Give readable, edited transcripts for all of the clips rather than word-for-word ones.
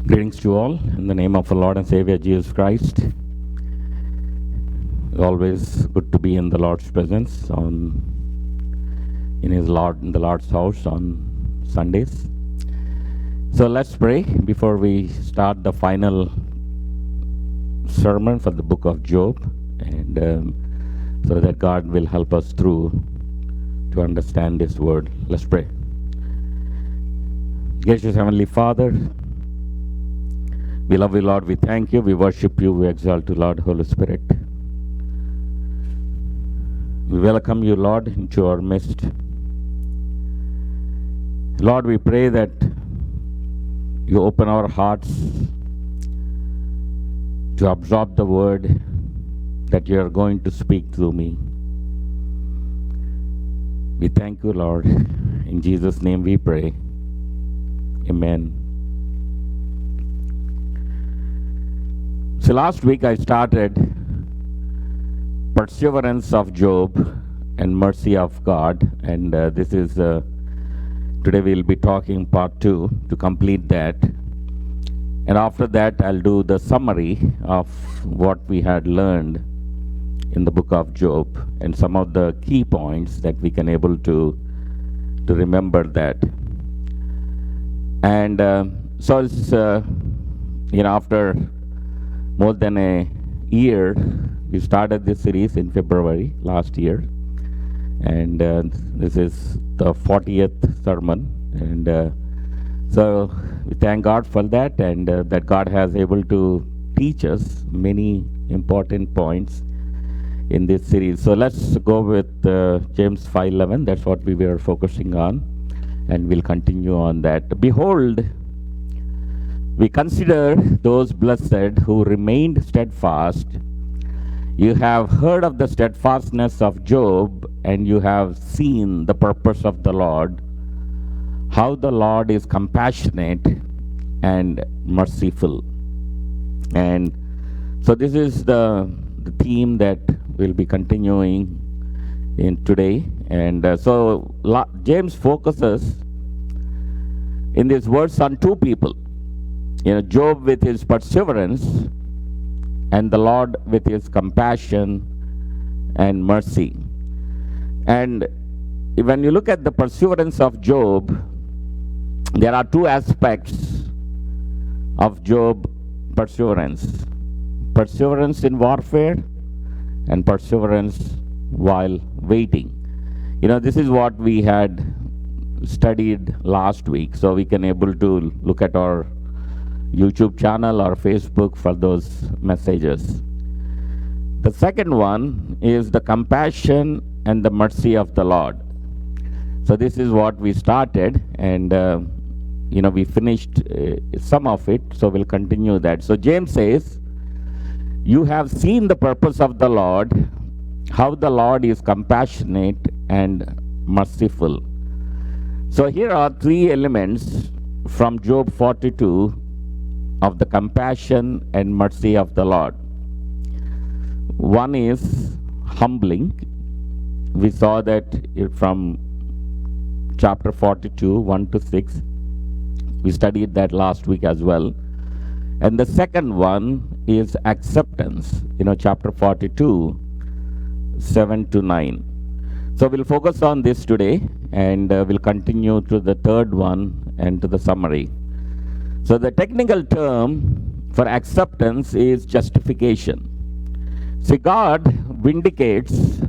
Greetings to all in the name of our Lord and Savior Jesus Christ. It's always good to be in the Lord's presence in the Lord's house on Sundays. So let's pray before we start the final sermon for the book of Job, and so that God will help us through to understand this word. Let's pray. Gracious Heavenly Father, we love you, Lord. We thank you. We worship you. We exalt you, Lord, Holy Spirit. We welcome you, Lord, into our midst. Lord, we pray that you open our hearts to absorb the word that you are going to speak through me. We thank you, Lord. In Jesus' name we pray. Amen. So last week I started Perseverance of Job and Mercy of God, and this is today we'll be talking part 2 to complete that, and after that I'll do the summary of what we had learned in the book of Job and some of the key points that we can able to remember that. And so it's after more than a year, we started this series in February last year, and this is the 40th sermon, and so we thank God for that, and that God has able to teach us many important points in this series. So let's go with James 5:11. That's what we were focusing on, and we'll continue on that. Behold, we consider those blessed who remained steadfast. You have heard of the steadfastness of Job, and you have seen the purpose of the Lord, how the Lord is compassionate and merciful. And so this is the theme that we'll be continuing in today. And so James focuses in these words on two people. Job with his perseverance, and the Lord with his compassion and mercy. And when you look at the perseverance of Job, there are two aspects of Job perseverance. Perseverance in warfare and perseverance while waiting. This is what we had studied last week, so we can able to look at our YouTube channel or Facebook for those messages. The second one is the compassion and the mercy of the Lord. So this is what we started, and we finished some of it, so we'll continue that. So James says, you have seen the purpose of the Lord, how the Lord is compassionate and merciful. So here are three elements from Job 42 of the compassion and mercy of the Lord. One is humbling. We saw that from chapter 42, 1 to 6. We studied that last week as well. And the second one is acceptance, chapter 42, 7 to 9. So we'll focus on this today, and we'll continue to the third one and to the summary. So the technical term for acceptance is justification. See, God vindicates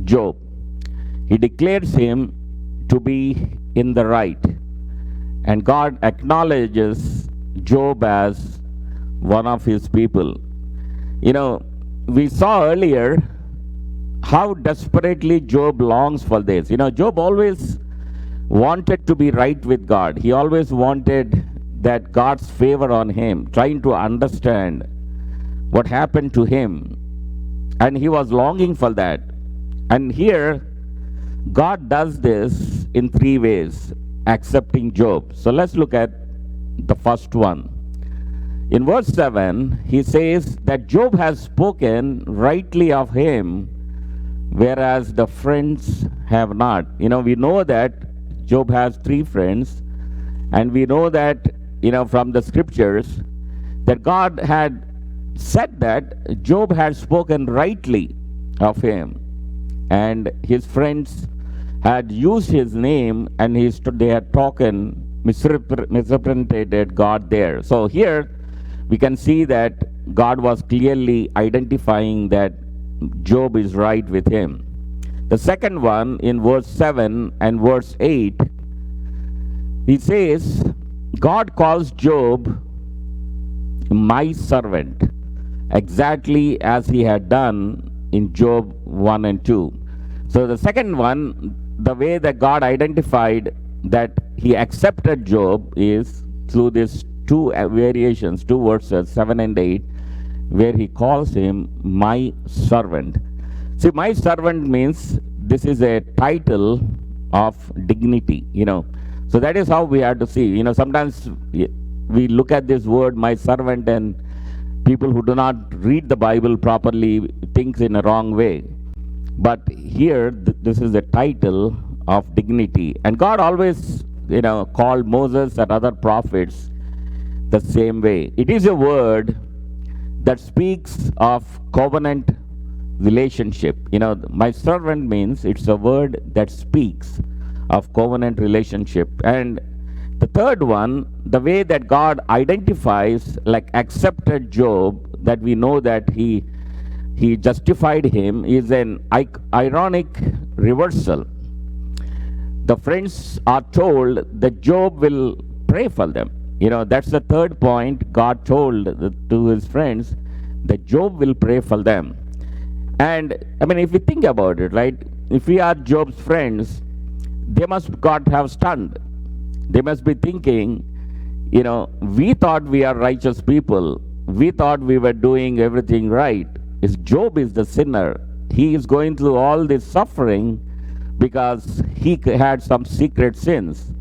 Job. He declares him to be in the right, and God acknowledges Job as one of his people. We saw earlier how desperately Job longs for this. Job always wanted to be right with God. He always wanted that God's favor on him, trying to understand what happened to him, and he was longing for that. And here God does this in three ways, accepting Job. So let's look at the first one. In verse 7, he says that Job has spoken rightly of him, whereas the friends have not. We know that Job has three friends, and we know that from the scriptures, that God had said that Job had spoken rightly of him, and his friends had used his name, and they had misrepresented God there. So here we can see that God was clearly identifying that Job is right with him. The second one, in verse 7 and verse 8, he says, God calls Job my servant, exactly as he had done in Job 1 and 2. So the second one, the way that God identified that he accepted Job is through these two variations, two verses, 7 and 8, where he calls him my servant. See, my servant means this is a title of dignity, So that is how we have to see. Sometimes we look at this word, my servant, and people who do not read the Bible properly think in a wrong way. But here, this is a title of dignity. And God always, called Moses and other prophets the same way. It is a word that speaks of covenant relationship. My servant means it's a word that speaks of covenant relationship. And the third one, the way that God identifies, like accepted Job, that we know that he justified him, is an ironic reversal. The friends are told that Job will pray for them. That's the third point. God told to his friends that Job will pray for them. And if we think about it, right, if we are Job's friends, they must God have stunned. They must be thinking, we thought we are righteous people. We thought we were doing everything right. Job is the sinner. He is going through all this suffering because he had some secret sins.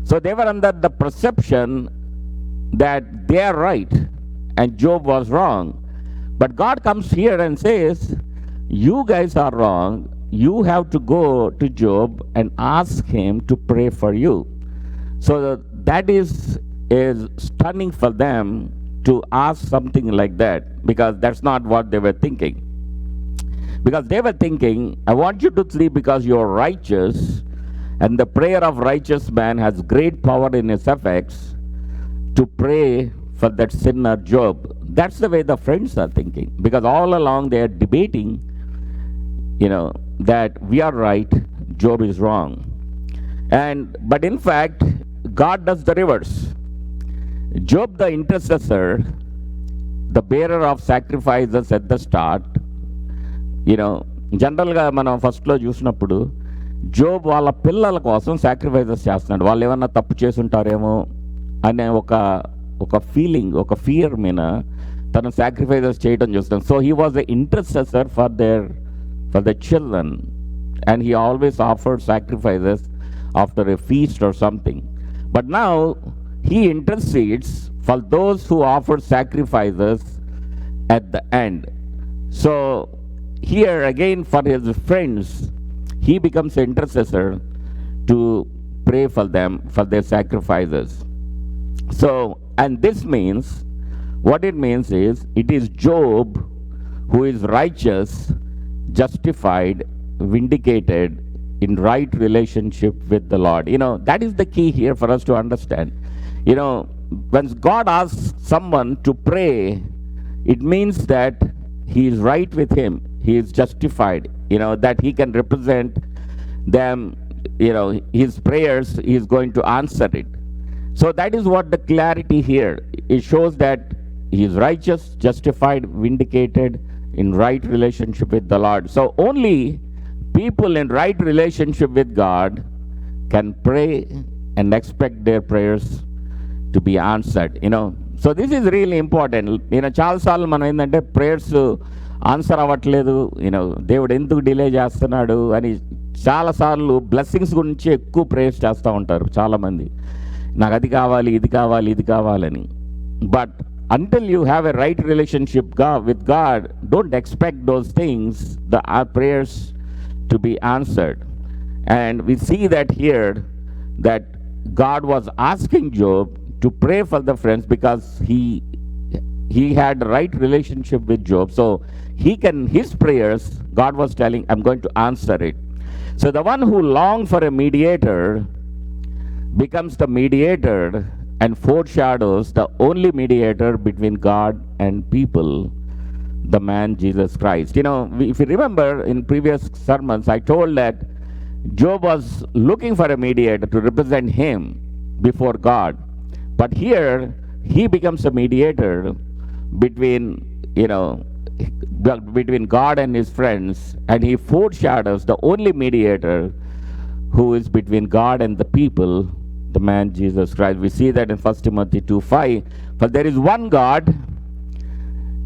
So they were under the perception that they are right and Job was wrong. But God comes here and says, you guys are wrong. You have to go to Job and ask him to pray for you. So that is stunning for them to ask something like that, because that's not what they were thinking. Because they were thinking, I want you to sleep because you are righteous, and the prayer of righteous man has great power in its effects to pray for that sinner Job. That's the way the friends are thinking, because all along they are debating, that we are right, Job is wrong. But in fact, God does the reverse. Job, the intercessor, the bearer of sacrifices at the start, జనరల్గా మనం ఫస్ట్లో చూసినప్పుడు Job వాళ్ళ పిల్లల కోసం sacrifices చేస్తున్నాడు. వాళ్ళు ఏమన్నా తప్పు చేసుంటారేమో అనే ఒక ఫీలింగ్, ఒక ఫియర్ మీద తను సాక్రిఫైసెస్ చేయడం చూస్తాం. So he was a intercessor for the children, and he always offered sacrifices after a feast or something. But now he intercedes for those who offer sacrifices at the end. So here again, for his friends, he becomes an intercessor to pray for them for their sacrifices. So, and this means, what it means is, it is Job who is righteous, justified, vindicated in right relationship with the Lord. That is the key here for us to understand. When God asks someone to pray, it means that he is right with him. He is justified, that he can represent them, his prayers, he is going to answer it. So that is what the clarity here. It shows that he is righteous, justified, vindicated, in right relationship with the Lord. So only people in right relationship with God can pray and expect their prayers to be answered. So this is really important. చాలాసార్లు మనం ఏంటంటే prayers answer అవ్వట్లేదు, దేవుడు ఎందుకు delay చేస్తున్నాడు అని చాలాసార్లు blessings గురించి ఎక్కువ ప్రేయర్స్ చేస్తూ ఉంటారు చాలామంది. నాకు అది కావాలి, ఇది కావాలి, ఇది కావాలని. But until you have a right relationship with God, don't expect those things, our prayers, to be answered. And we see that here, that God was asking Job to pray for the friends because he had the right relationship with Job. So his prayers, God was telling, I'm going to answer it. So the one who longed for a mediator becomes the mediator and foreshadows the only mediator between God and people, the man Jesus Christ. If you remember in previous sermons, I told that Job was looking for a mediator to represent him before God. But here, he becomes a mediator between God and his friends, and he foreshadows the only mediator who is between God and the people, the man Jesus Christ. We see that in 1 Timothy 2:5. For there is one God,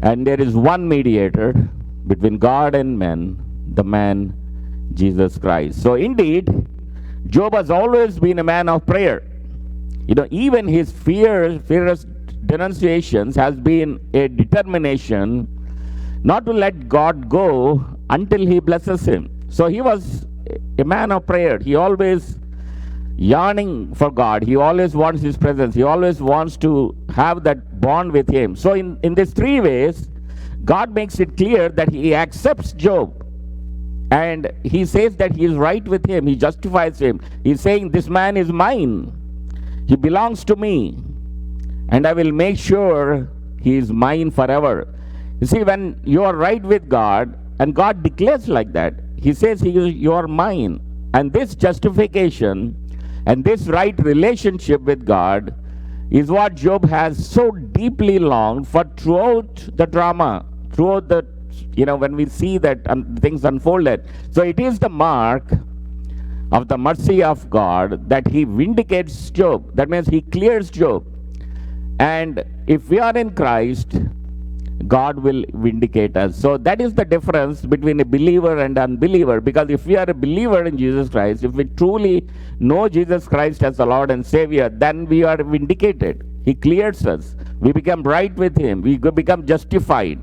and there is one mediator between God and men, the man Jesus Christ. So indeed, Job has always been a man of prayer. Even his fierce denunciations has been a determination not to let God go until he blesses him. So he was a man of prayer. He always yearning for God. He always wants his presence. He always wants to have that bond with him. So in these three ways, God makes it clear that he accepts Job. And he says that he is right with him. He justifies him. He's saying, this man is mine. He belongs to me. And I will make sure he is mine forever. You see, when you are right with God, and God declares like that, he says, you are mine. And this justification and this right relationship with God is what Job has so deeply longed for throughout the drama, throughout the, when we see that things unfolded. So it is the mark of the mercy of God that he vindicates Job. That means he clears Job. And if we are in Christ, God will vindicate us. So that is the difference between a believer and unbeliever. Because if we are a believer in Jesus Christ, if we truly know Jesus Christ as the Lord and Savior, then we are vindicated. He clears us. We become right with him. We become justified.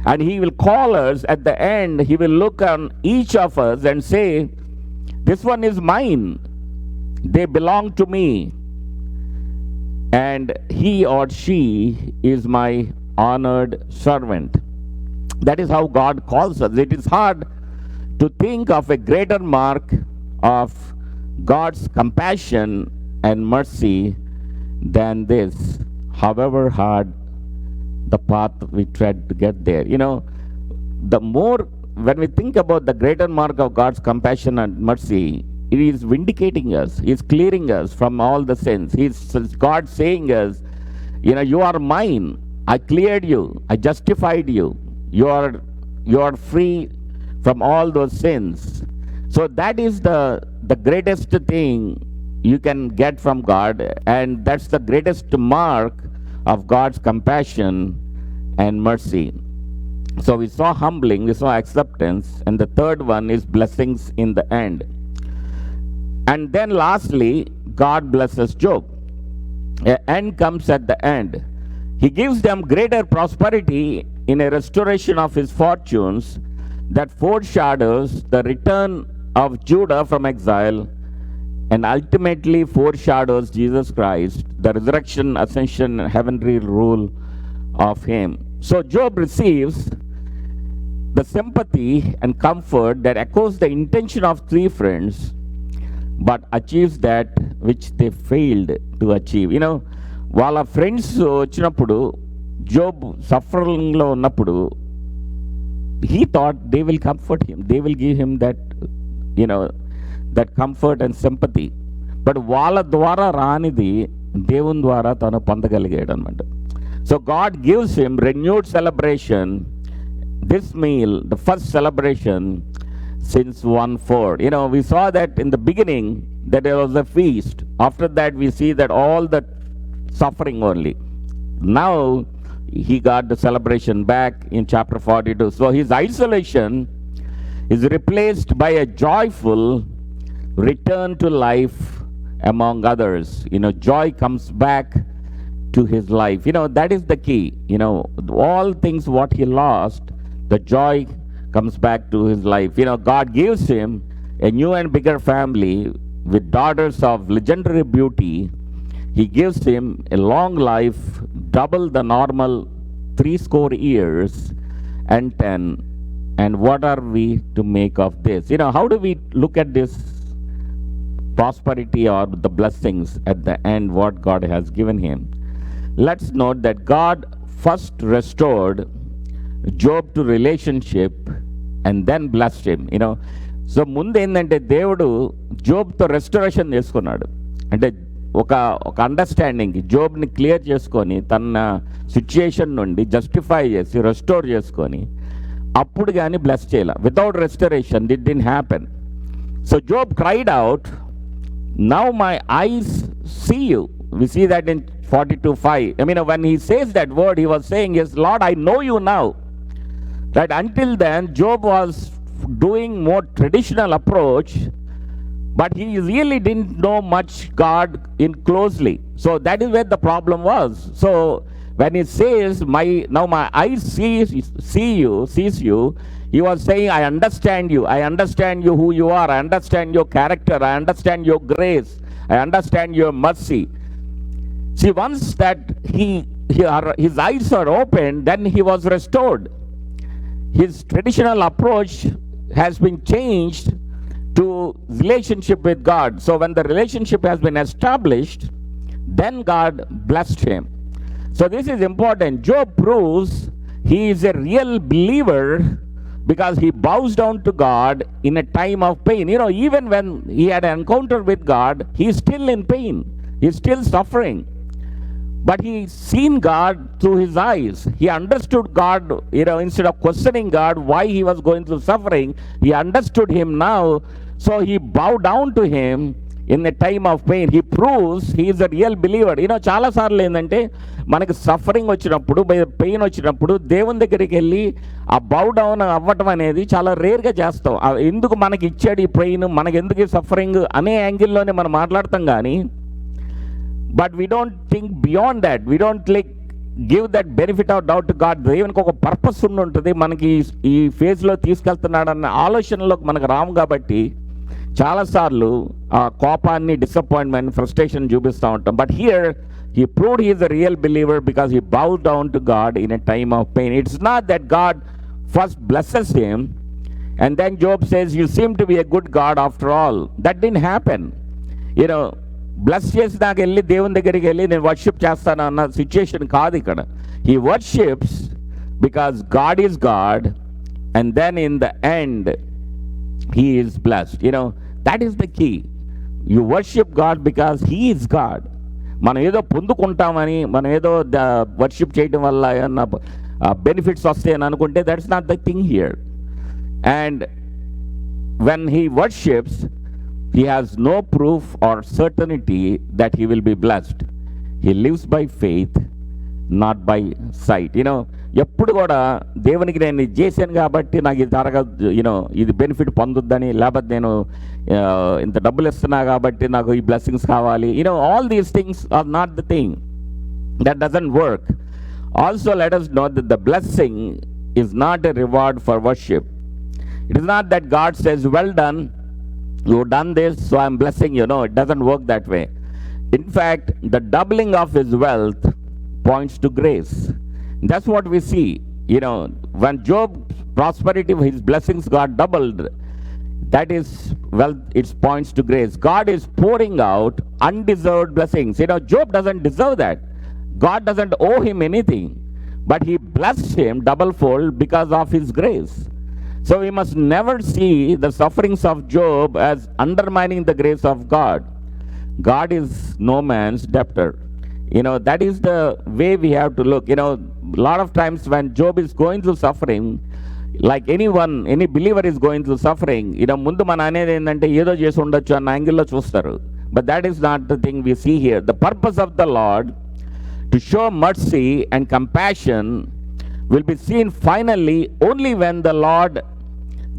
And he will call us at the end. He will look on each of us and say, this one is mine. They belong to me. And he or she is my honored servant. That is how God calls us. It is hard to think of a greater mark of God's compassion and mercy than this, however hard the path we tread to get there. The more, when we think about the greater mark of God's compassion and mercy, it is vindicating us. He's clearing us from all the sins. God saying us, you are mine. I cleared you. I justified you. You are free from all those sins. So that is the greatest thing you can get from God, and that's the greatest mark of God's compassion and mercy. So we saw humbling, we saw acceptance, and the third one is blessings in the end. And then lastly, God blesses Job. An end comes at the end. He gives them greater prosperity in a restoration of his fortunes that foreshadows the return of Judah from exile and ultimately foreshadows Jesus Christ, the resurrection, ascension, and heavenly rule of him. So Job receives the sympathy and comfort that echoes the intention of three friends, but achieves that which they failed to achieve. వాళ్ళ friends వచ్చినప్పుడు Job సఫరింగ్లో ఉన్నప్పుడు he thought they will comfort him, they will give him that that comfort and sympathy. But వాళ్ళ ద్వారా రానిది దేవుని ద్వారా తను పొందగలిగాడు అనమాట. So God gives him renewed celebration. This meal, the first celebration since 1/4. We saw that in the beginning that there was a feast. After that we see that all the suffering only. Now he got the celebration back in chapter 42. So his isolation is replaced by a joyful return to life among others. Joy comes back to his life. That is the key. All things what he lost, the joy comes back to his life. God gives him a new and bigger family with daughters of legendary beauty He gives him a long life, double the normal 70 and 10. And what are we to make of this? How do we look at this prosperity or the blessings at the end, what God has given him? Let's note that God first restored Job to relationship and then blessed him. So ముందు ఏంటంటే దేవుడు జోబ్తో restoration చేసుకున్నాడు. అంటే ఒక understanding జోబ్ని clear చేసుకొని తన situation నుండి justify చేసి రెస్టోర్ చేసుకొని అప్పుడు కానీ బ్లెస్ చేయాల. Without restoration it didn't happen. So Job cried out, now my eyes see you. We see that in 42:5. When he says that word, he was saying, yes, Lord, I know you now. Right? Until then, Job was doing more traditional approach, but he really didn't know much God in closely. So that is where the problem was. So when he says, now my eyes sees you, he was saying, I understand you who you are, I understand your character, I understand your grace, I understand your mercy. See, once that his eyes are opened, then he was restored. His traditional approach has been changed to relationship with God. So when the relationship has been established, then God blessed him. So this is important. Job proves he is a real believer because he bows down to God in a time of pain. Even when he had an encounter with God, he is still in pain. He is still suffering. But he seen God through his eyes. He understood God, instead of questioning God why he was going through suffering, he understood him now. So he bowed down to him in a time of pain. He proves he is a real believer. చాలా సార్లు ఏంటంటే మనకి suffering వచ్చినప్పుడు, pain వచ్చినప్పుడు దేవుని దగ్గరికి వెళ్ళి ఆ బౌ డౌన్ అవ్వటం అనేది చాలా రేర్గా చేస్తాం. ఎందుకు మనకి ఇచ్చాడు ఈ పెయిన్, మనకి ఎందుకు ఈ సఫరింగ్ అనే యాంగిల్లోనే మనం మాట్లాడతాం. కానీ but we don't think beyond that. We don't give that benefit of doubt to God. దేవునికి ఒక పర్పస్ ఉంటుంది, మనకి ఈ ఫేజ్లో తీసుకెళ్తున్నాడన్న ఆలోచనలోకి మనకు రాము. కాబట్టి చాలాసార్లు ఆ కోపాన్ని, డిసప్పాయింట్మెంట్, ఫ్రస్ట్రేషన్ చూపిస్తూ ఉంటాం. But here he proved he is a real believer because he bowed down to God in a time of pain. It's not that God first blesses him and then Job says, you seem to be a good God after all. That didn't happen. Bless చేసి నాకు వెళ్ళి దేవుని దగ్గరికి వెళ్ళి నేను worship చేస్తాను అన్న situation కాదు ఇక్కడ. He worships because God is God and then in the end he is blessed. That is the key. You worship God because he is God. మనం ఏదో పొందుకుంటామని, మనం ఏదో వర్షిప్ చేయడం వల్ల ఏమన్నా బెనిఫిట్స్ వస్తాయని అనుకుంటే that's not the thing here. And when he worships, he has no proof or certainty that he will be blessed. He lives by faith, not by sight. ఎప్పుడు కూడా దేవునికి నేను ఇది చేశాను కాబట్టి నాకు ఇది జరగదు, ఇది బెనిఫిట్ పొందొద్దని, లేకపోతే నేను ఇంత డబ్బులు ఇస్తున్నా కాబట్టి నాకు ఈ బ్లెస్సింగ్స్ కావాలి. All these things are not the thing. That doesn't work. Also let us know that the blessing is not a reward for worship. It is not that God says, well done, you've done this, so I'm blessing you. No, it doesn't work that way. In fact, the doubling of his wealth points to grace. That's what we see. When Job's prosperity, his blessings got doubled, that is wealth, it points to grace. God is pouring out undeserved blessings. Job doesn't deserve that. God doesn't owe him anything, but he blessed him doublefold because of his grace. So we must never see the sufferings of Job as undermining the grace of God. God is no man's debtor. That is the way we have to look. A lot of times when Job is going through suffering, like any believer is going through suffering, ముందు మన అనేది ఏంటంటే ఏదో చేసి ఉండొచ్చు అన్న యాంగిల్లో చూస్తారు. But that is not the thing we see here. The purpose of the Lord to show mercy and compassion will be seen finally only when the Lord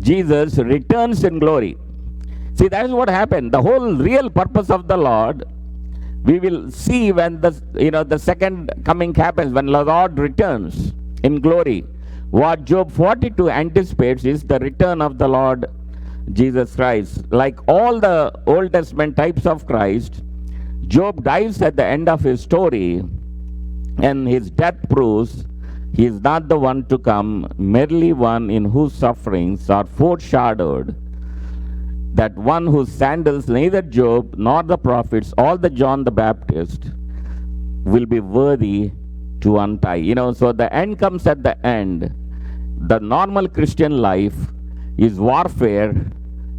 Jesus returns in glory. See, that is what happened. The whole real purpose of the Lord we will see when the second coming happens, when the Lord returns in glory. What Job 42 anticipates is the return of the Lord Jesus Christ. Like all the Old Testament types of Christ, Job dies at the end of his story, and his death proves he is not the one to come, merely one in whose sufferings are foreshadowed, that one whose sandals neither Job nor the prophets or the John the Baptist will be worthy to untie. So the end comes at the end. The normal Christian life is warfare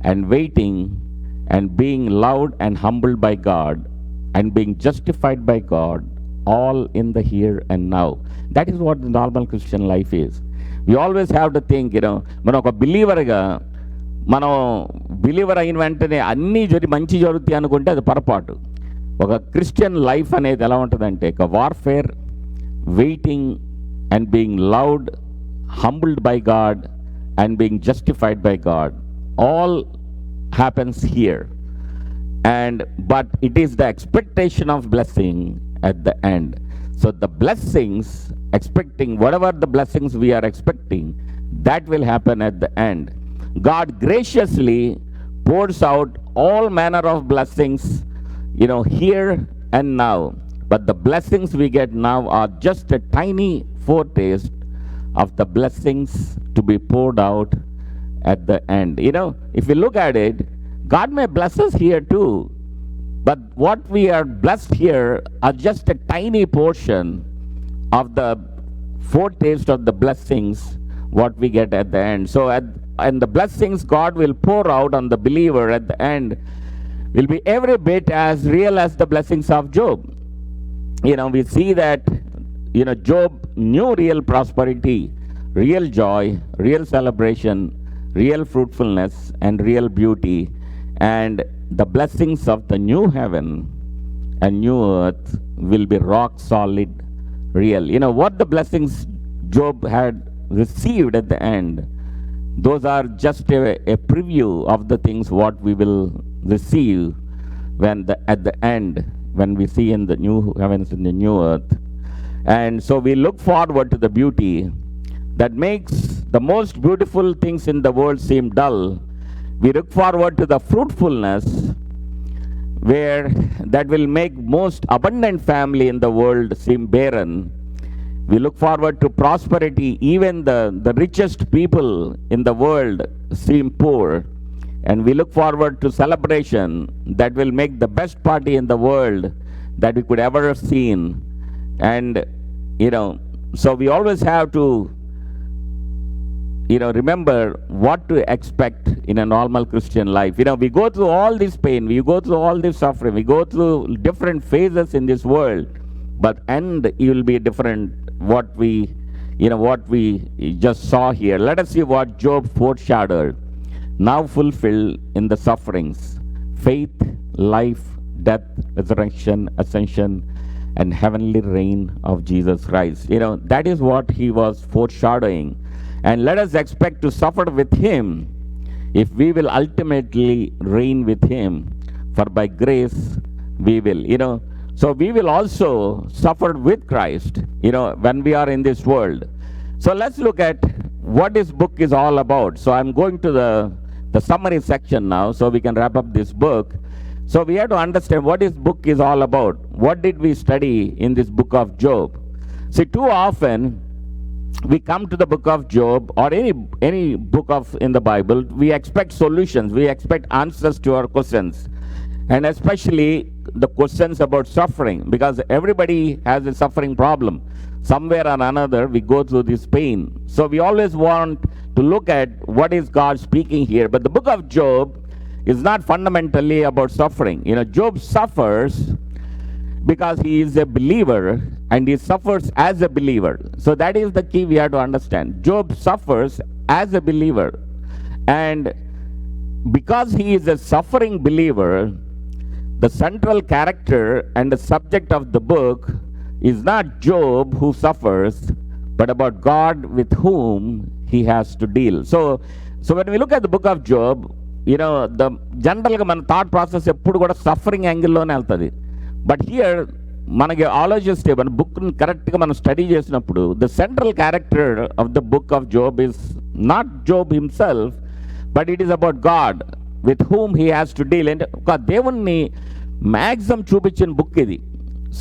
and waiting and being loved and humbled by God and being justified by God, all in the here and now. That is what the normal Christian life is. We always have to think, మనం ఒక బిలీవర్గా మనం believer అయిన వెంటనే అన్నీ మంచి జరుగుతాయి అనుకుంటే అది పొరపాటు. ఒక క్రిస్టియన్ లైఫ్ అనేది ఎలా ఉంటుందంటే ఒక warfare, waiting and being loved, humbled by God and being justified by God, all happens here. But it is the expectation of blessing at the end. So the blessings, expecting whatever the blessings we are expecting, that will happen at the end. God graciously pours out all manner of blessings, here and now. But the blessings we get now are just a tiny foretaste of the blessings to be poured out at the end. If we look at it, God may bless us here too, but what we are blessed here are just a tiny portion of the foretaste of the blessings what we get at the end. So and the blessings God will pour out on the believer at the end will be every bit as real as the blessings of Job. We see that Job knew real prosperity, real joy, real celebration, real fruitfulness, and real beauty, and the blessings of the new heaven and new earth will be rock solid, real. What the blessings Job had received at the end, those are just a preview of the things what we will receive at the end, when we see in the new heavens and the new earth. And so we look forward to the beauty that makes the most beautiful things in the world seem dull. We look forward to the fruitfulness that will make most abundant family in the world seem barren. We look forward to prosperity. Even the richest people in the world seem poor. And we look forward to celebration that will make the best party in the world that we could ever have seen. And so we always have to remember what to expect in a normal Christian life. We go through all this pain, we go through all this suffering, we go through different phases in this world, but end it will be different. What we just saw here, let us see what Job foreshadowed, now fulfilled in the sufferings: faith, life, death, resurrection, ascension, and heavenly reign of Jesus Christ. That is what he was foreshadowing. And let us expect to suffer with him if we will ultimately reign with him, for by grace we will. So we will also suffer with Christ, when we are in this world. So let's look at what this book is all about. So I'm going to the summary section now, so we can wrap up this book. So we have to understand what this book is all about. What did we study in this book of Job? See, too often we come to the book of Job or any book in the Bible, we expect solutions, we expect answers to our questions, and especially the questions about suffering, because everybody has a suffering problem. Somewhere or another we go through this pain. So we always want to look at what is God speaking here. But the book of Job is not fundamentally about suffering. Job suffers because he is a believer and he suffers as a believer. So that is the key we have to understand. Job suffers as a believer, and because he is a suffering believer, the central character and the subject of the book is not Job who suffers, but about God with whom he has to deal. So when we look at the book of Job, the జనరల్గా మన thought process ఎప్పుడు కూడా suffering యాంగిల్లోనే వెళ్తుంది. But here మనకి ఆలోచిస్తే మన బుక్ని కరెక్ట్గా మనం స్టడీ చేసినప్పుడు the central character of the book of Job is not Job himself, but it is about God with whom he has to deal. అంటే ఒక దేవుణ్ణి మ్యాక్సిమం చూపించిన బుక్ ఇది.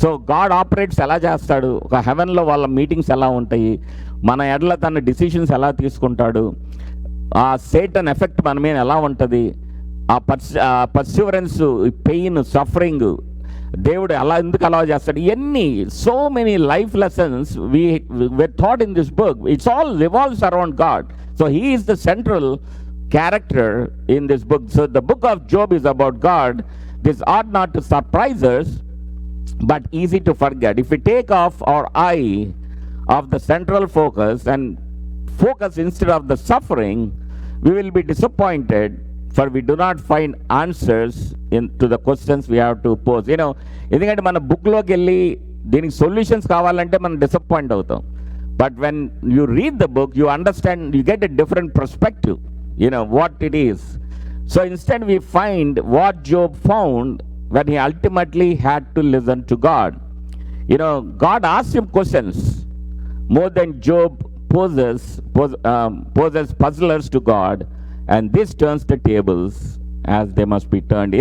సో గాడ్ ఆపరేట్స్ ఎలా చేస్తాడు, ఒక హెవెన్లో వాళ్ళ మీటింగ్స్ ఎలా ఉంటాయి, మన ఎడల తన డిసిషన్స్ ఎలా తీసుకుంటాడు, ఆ సేటన్ ఎఫెక్ట్ మన మీద ఎలా ఉంటుంది, ఆ పర్సివరెన్స్, పెయిన్, సఫరింగ్ దేవుడు అలా ఎందుకు అలా చేస్తాడు, ఇవన్నీ so many life lessons we're taught in this book. It's all revolves around God. So he is the central character in this book. So the book of Job is about God. This ought not to surprise us, but easy to forget. If we take off our eye of the central focus and focus instead of the suffering, we will be disappointed, for we do not find answers to the questions we have to pose. ఎందుకంటే మన బుక్లోకి వెళ్ళి దీనికి solutions కావాలంటే మనం disappoint అవుతాం. But when you read the book, you understand, you get a different perspective, what it is. So instead we find what Job found when he ultimately had to listen to God. God asked him questions more than Job poses puzzlers to God, and this turns the tables as they must be turned.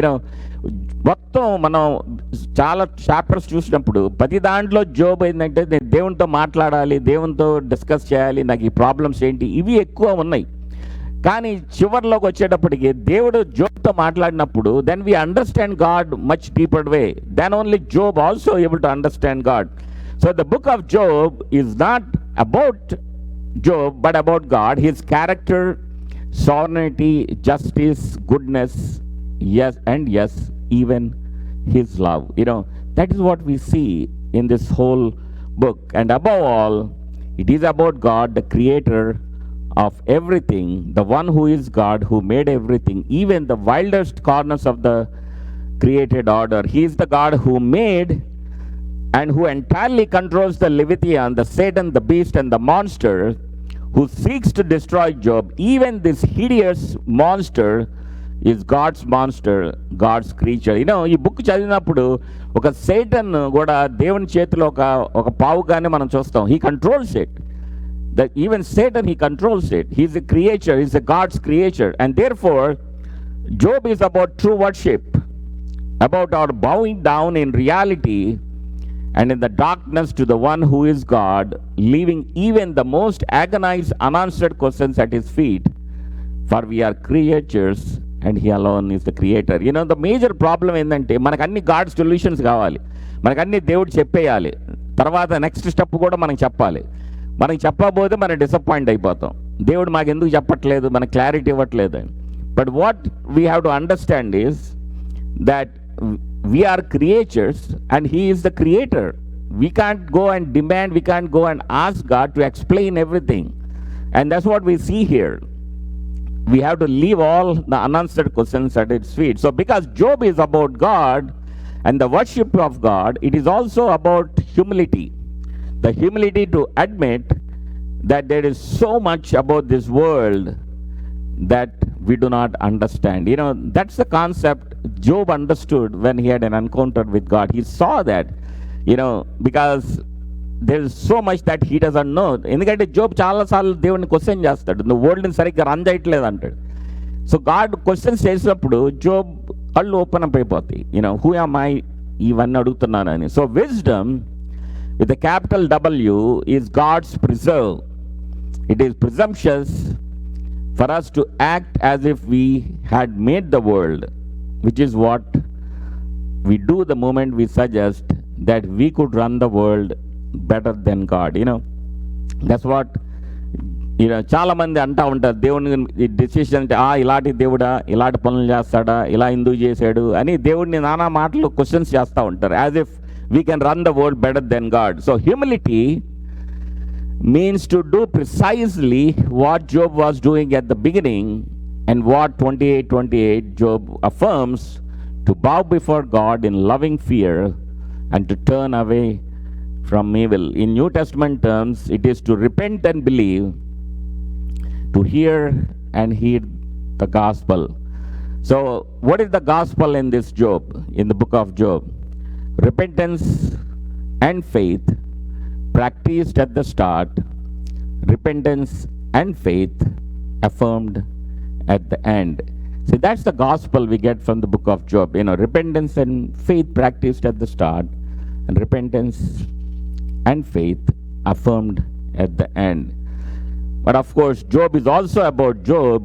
మొత్తం మనం చాలా chapters చూసినప్పుడు ప్రతి దాంట్లో Job ఏంటంటే నేను దేవునితో మాట్లాడాలి, దేవునితో డిస్కస్ చేయాలి, నాకు ఈ ప్రాబ్లమ్స్ ఏంటి, ఇవి ఎక్కువ ఉన్నాయి. కానీ చివరిలోకి వచ్చేటప్పటికి దేవుడు జోబ్తో మాట్లాడినప్పుడు then we understand God much deeper way. Then only Job also able to understand God. So the book of Job is not about Job but about God, his character, sovereignty, justice, goodness, yes, and yes, even his love. That is what we see in this whole book. And above all, it is about God, the creator of everything, the one who is God, who made everything, even the wildest corners of the created order. He is the God who made and who entirely controls the Leviathan, the Satan, the beast, and the monster, who seeks to destroy Job. Even this hideous monster is God's monster, God's creature. ఈ book చదివినప్పుడు ఒక Satan కూడా దేవుని చేతిలో ఒక పావుగానే మనం చూస్తాం. He controls it. Even Satan, he controls it. He's a creature, he's a God's creature. And therefore, Job is about true worship, about our bowing down in reality and in the darkness to the one who is God, leaving even the most agonized, unanswered questions at his feet. For we are creatures and he alone is the creator. The major problem ఏంటంటే మనకు అన్ని God solutions కావాలి, మనకు అన్ని దేవుడు చెప్పేయాలి, తర్వాత next step కూడా మనకు చెప్పాలి. మనకి చెప్పకపోతే మనం డిసప్పాయింట్ అయిపోతాం. దేవుడు మాకు ఎందుకు చెప్పట్లేదు, మనకు క్లారిటీ ఇవ్వట్లేదు. But what we have to understand is that we are creatures and he is the creator. We can't go and demand, we can't go and ask God to explain everything. And that's what we see here. We have to leave all the unanswered questions at its feet. So because Job is about God and the worship of God, it is also about humility. The humility to admit that there is so much about this world that we do not understand. That's the concept Job understood when he had an encounter with God. He saw that, because there is so much that he doesn't know. ఎందుకంటే Job చాలాసార్లు దేవుడిని question చేస్తాడు, నువ్వు వరల్డ్ని సరిగ్గా run చేయట్లేదు అంటాడు. So God questions చేసినప్పుడు Job కళ్ళు ఓపెన్ అప్ అయిపోతాయి. హూ యామ్ ఐ, ఇవన్నీ అడుగుతున్నానని. So wisdom with a capital W is God's preserve. It is presumptuous for us to act as if we had made the world, which is what we do the moment we suggest that we could run the world better than God. That's what చాలా మంది అంటూ ఉంటారు, దేవుని decision అంటే ఇలాంటి దేవుడా, ఇలాంటి పనులు చేస్తాడా, ఇలా ఎందుకు చేశాడు అని దేవుడిని నానా మాటలు క్వశ్చన్స్ చేస్తూ ఉంటారు, as if we can run the world better than God. So humility means to do precisely what Job was doing at the beginning, and what 28:28 Job affirms, to bow before God in loving fear and to turn away from evil. In New Testament terms, it is to repent and believe, to hear and heed the gospel. So what is the gospel in this Job, in the book of Job? Repentance and faith practiced at the start, repentance and faith affirmed at the end. See, that's the gospel we get from the book of Job. Repentance and faith practiced at the start, and repentance and faith affirmed at the end. But of course, Job is also about Job.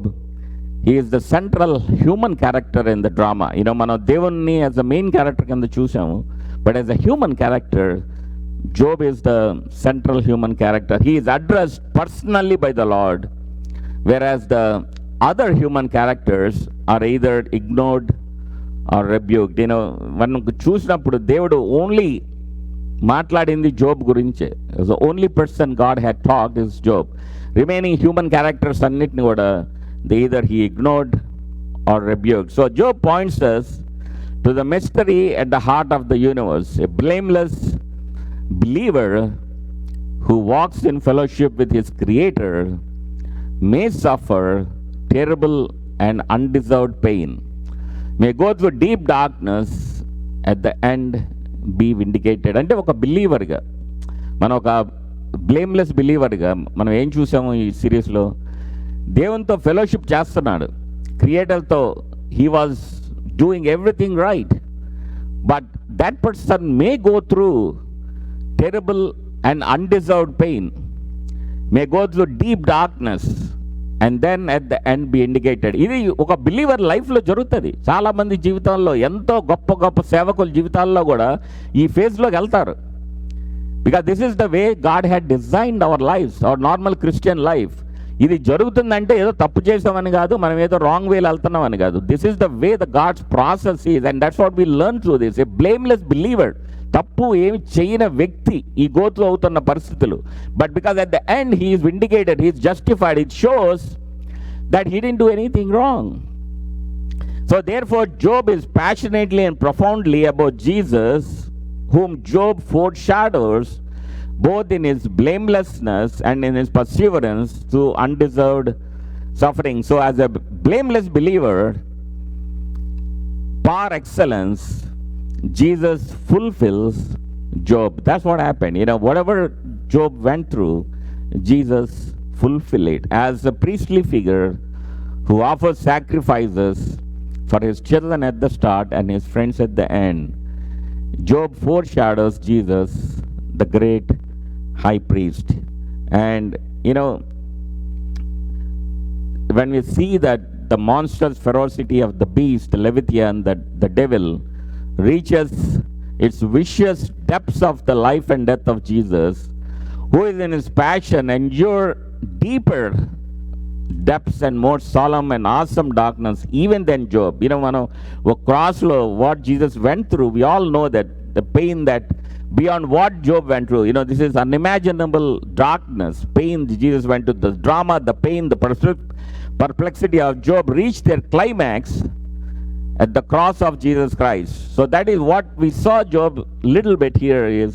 He is the central human character in the drama. మనం దేవుణ్ణి as a main character కింద చూసాము, but as a human character, Job is the central human character. He is addressed personally by the Lord, whereas the other human characters are either ignored or rebuked. మనం చూసినప్పుడు దేవుడు only మాట్లాడింది Job గురించే. The only person God had talked is Job. Remaining human characters అన్నిటిని కూడా either he ignored or rebuked. So Job points us to the mystery at the heart of the universe. A blameless believer who walks in fellowship with his creator may suffer terrible and undeserved pain, may go through deep darkness, at the end be vindicated. అంటే ఒక బిలీవర్గా, మనం ఒక blameless బిలీవర్గా మనం ఏం చూసాము ఈ సిరీస్లో? దేవునితో ఫెలోషిప్ చేస్తున్నాడు, క్రియేటర్తో. He was doing everything right, but that person may go through terrible and undeserved pain, may go through deep darkness, and then at the end be indicated. ఇది ఒక బిలీవర్ లైఫ్లో జరుగుతుంది. చాలామంది జీవితాల్లో, ఎంతో గొప్ప గొప్ప సేవకుల జీవితాల్లో కూడా ఈ ఫేజ్లోకి వెళ్తారు. Because this is the way God had designed our lives, our normal Christian life. ఇది జరుగుతుందంటే ఏదో తప్పు చేసామని కాదు, మనం ఏదో రాంగ్ వేలో వెళ్తున్నామని కాదు. This is the way the God's process is, and that's what we learn through this. A blameless believer, తప్పు ఏమి చేయని వ్యక్తి ఈ గోత్రు అవుతున్న పరిస్థితులు, but because at the end he is vindicated, he is justified. It shows that he didn't do anything wrong. So therefore Job is passionately and profoundly about Jesus, whom Job foreshadows both in his blamelessness and in his perseverance through undeserved suffering. So as a blameless believer, par excellence, Jesus fulfills Job. That's what happened. Whatever Job went through, Jesus fulfilled it. As a priestly figure who offers sacrifices for his children at the start and his friends at the end, Job foreshadows Jesus, the great high priest. And when we see that the monstrous ferocity of the beast, the Leviathan, the devil, reaches its vicious depths of the life and death of Jesus, who is in his passion endure deeper depths and more solemn and awesome darkness even than Job. మనం ఒక క్రాస్లో what Jesus went through, we all know that the pain that beyond what Job went through. This is unimaginable darkness, pain Jesus went to. The drama, the pain, the perplexity of Job reached their climax at the cross of Jesus Christ. So that is what we saw Job little bit here, is